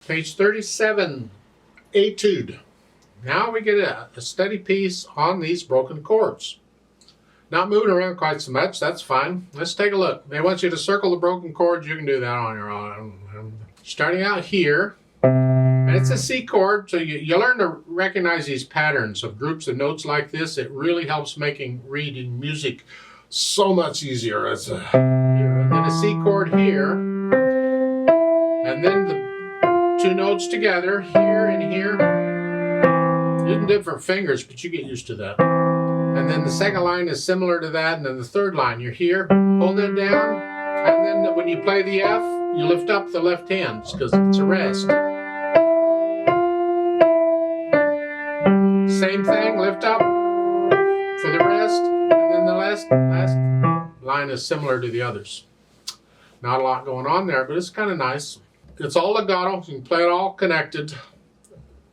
Page 37, Etude. Now we get a steady piece on these broken chords. Not moving around quite so much, that's fine. Let's take a look. They want you to circle the broken chords. You can do that on your own. Starting out here, and it's a C chord, so you learn to recognize these patterns of groups of notes like this. It really helps making reading music so much easier. It's and then a C chord here, and then the two notes together, here and here. Using different fingers, but you get used to that. And then the second line is similar to that, and then the third line, you're here, hold it down, and then when you play the F, you lift up the left hand, because it's a rest. Same thing, lift up for the rest, and then the last line is similar to the others. Not a lot going on there, but it's kind of nice. It's all legato, you can play it all connected.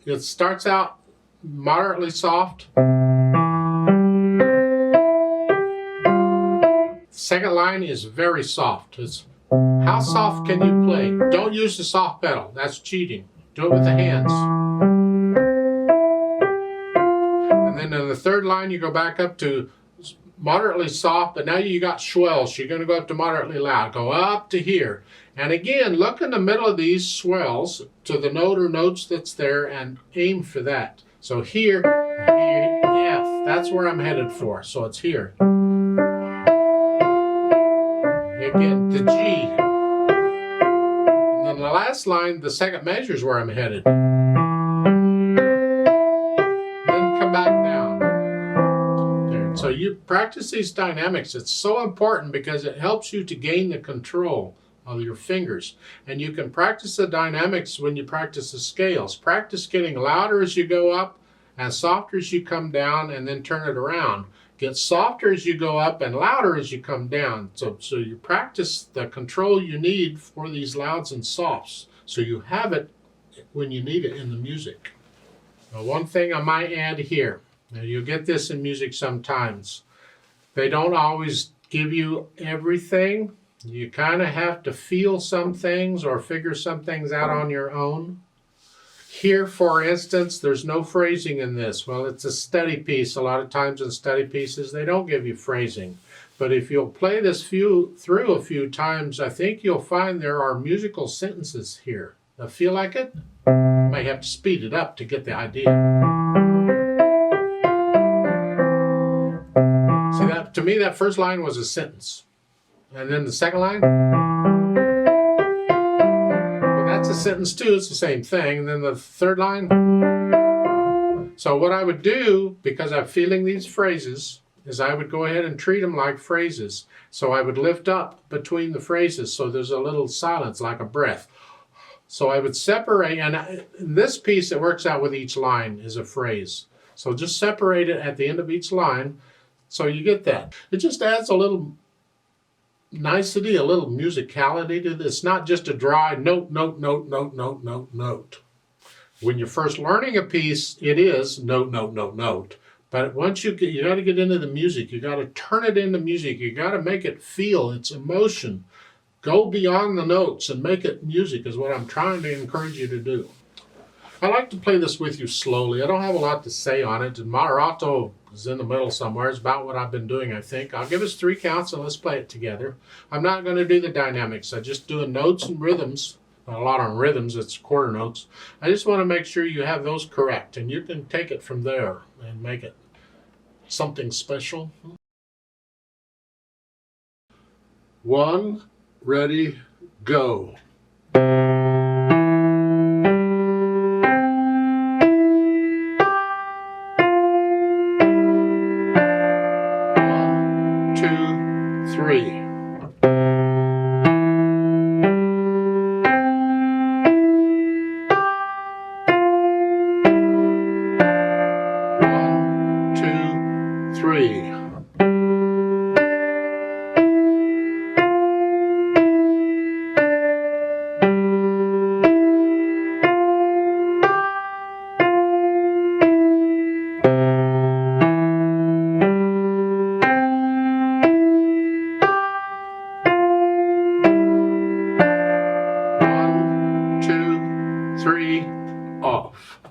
It starts out moderately soft. Second line is very soft. It's how soft can you play? Don't use the soft pedal. That's cheating. Do it with the hands. And then in the third line, you go back up to moderately soft, but now you got swells. You're going to go up to moderately loud. Go up to here. And again, look in the middle of these swells to the note or notes that's there and aim for that. So here, F, that's where I'm headed for. So it's here. Again, the G. And then the last line, the second measure is where I'm headed. Then come back down. There. So you practice these dynamics. It's so important because it helps you to gain the control of your fingers. And you can practice the dynamics when you practice the scales. Practice getting louder as you go up and softer as you come down, and then turn it around. Get softer as you go up and louder as you come down. So you practice the control you need for these louds and softs, so you have it when you need it in the music. Now, one thing I might add here, now you'll get this in music sometimes. They don't always give you everything. You kind of have to feel some things or figure some things out on your own. Here, for instance, there's no phrasing in this. Well, it's a steady piece. A lot of times in steady pieces, they don't give you phrasing. But if you'll play this through a few times, I think you'll find there are musical sentences here. Now, feel like it? You might have to speed it up to get the idea. See, that to me, that first line was a sentence. And then the second line? That's a sentence too, it's the same thing. And then the third line. So what I would do, because I'm feeling these phrases, is I would go ahead and treat them like phrases. So I would lift up between the phrases so there's a little silence, like a breath. So I would separate, and in this piece it works out with each line is a phrase. So just separate it at the end of each line so you get that. It just adds a little nicety, a little musicality to this. Not just a dry note, note, note, note, note, note, note. When you're first learning a piece, it is note, note, note, note. But once you got to get into the music. You got to turn it into music. You got to make it feel its emotion. Go beyond the notes and make it music is what I'm trying to encourage you to do. I like to play this with you slowly. I don't have a lot to say on it. And moderato is in the middle somewhere. It's about what I've been doing, I think. I'll give us 3 counts and let's play it together. I'm not going to do the dynamics. I'm just doing notes and rhythms. Not a lot on rhythms, it's quarter notes. I just want to make sure you have those correct. And you can take it from there and make it something special. 1, ready, go. 3, off.